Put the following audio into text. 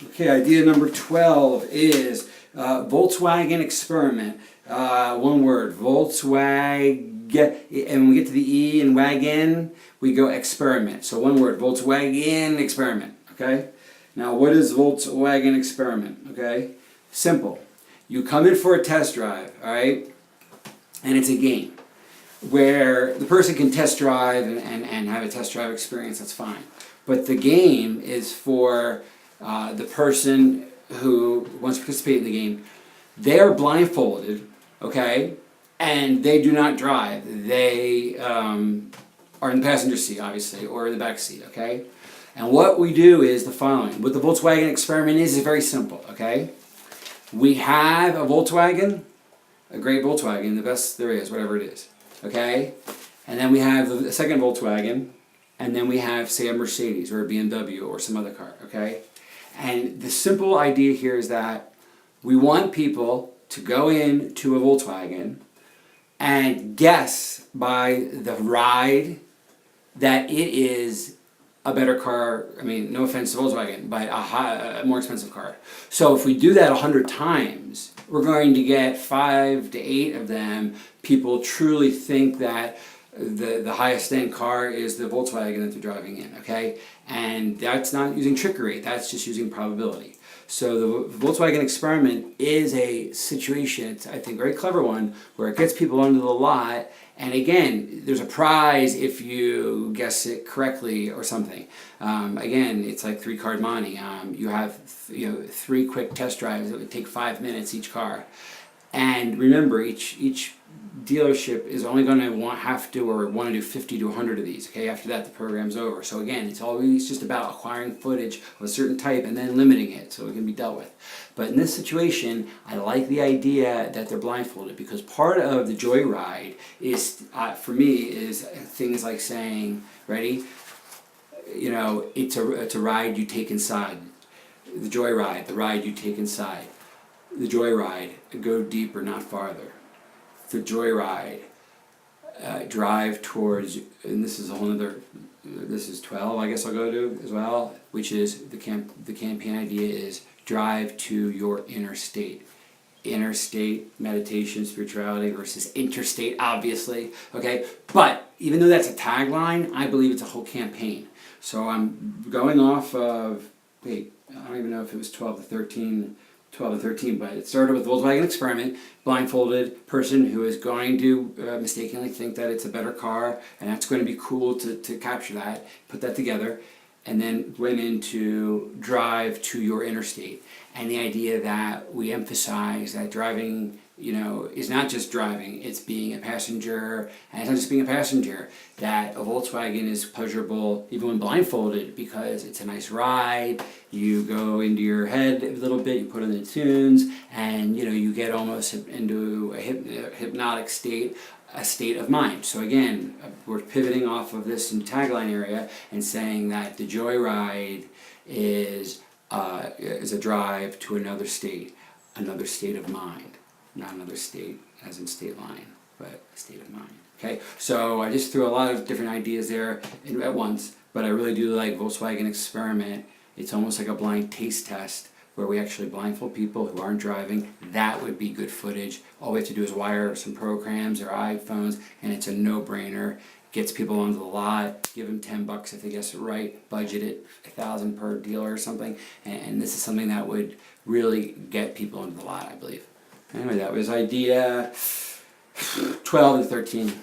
Okay, idea number 12 is Volkswagen experiment. One word, Volkswagen. And when we get to the E in wagon, we go experiment. So one word, Volkswagen experiment. Okay? Now, what is Volkswagen experiment? Okay? Simple. You come in for a test drive, all right? And it's a game where the person can test drive and have a test drive experience, that's fine. But the game is for the person who wants to participate in the game. They are blindfolded, okay, and they do not drive. They are in the passenger seat, obviously, or in the back seat, okay? And what we do is the following. What the Volkswagen experiment is very simple, okay? We have a Volkswagen, a great Volkswagen, the best there is, whatever it is, okay? And then we have the second Volkswagen, and then we have, say, a Mercedes or a BMW or some other car, okay? And the simple idea here is that we want people to go into a Volkswagen and guess by the ride that it is a better car. I mean, no offense to Volkswagen, but a more expensive car. So if we do that 100 times, we're going to get 5 to 8 of them. People truly think that the highest end car is the Volkswagen that they're driving in, okay? And that's not using trickery, that's just using probability. So the Volkswagen experiment is a situation, it's, I think, a very clever one, where it gets people onto the lot, and again, there's a prize if you guess it correctly or something. Again, it's like 3-card money. You have 3 quick test drives that would take 5 minutes each car. And remember, each dealership is only going to want to do 50 to 100 of these. Okay, after that the program's over. So again, it's always just about acquiring footage of a certain type and then limiting it so it can be dealt with. But in this situation, I like the idea that they're blindfolded, because part of the joyride is, for me, is things like saying, ready? You know, it's a ride you take inside. The joyride, the ride you take inside. The joyride, go deeper, not farther. The joyride, drive towards, and this is a whole other, this is 12 I guess I'll go to as well, which is the campaign idea is drive to your inner state. Inner state, meditation, spirituality versus interstate, obviously, okay? But even though that's a tagline, I believe it's a whole campaign. So I'm going off of, wait, I don't even know if it was 12 to 13, but it started with Volkswagen experiment, blindfolded person who is going to mistakenly think that it's a better car, and that's going to be cool to capture that, put that together, and then went into drive to your interstate. And the idea that we emphasize that driving, is not just driving, it's being a passenger, and it's not just being a passenger, that a Volkswagen is pleasurable even when blindfolded because it's a nice ride, you go into your head a little bit, you put in the tunes, and you get almost into a hypnotic state, a state of mind. So again, we're pivoting off of this in tagline area and saying that the joyride is a drive to another state of mind. Not another state as in state line, but a state of mind. Okay, so I just threw a lot of different ideas there at once, but I really do like Volkswagen experiment. It's almost like a blind taste test where we actually blindfold people who aren't driving. That would be good footage. All we have to do is wire some programs or iPhones, and it's a no-brainer. Gets people onto the lot, give them $10 if they guess it right, budget it $1,000 per dealer or something, and this is something that would really get people into the lot, I believe. Anyway, that was idea 12 and 13.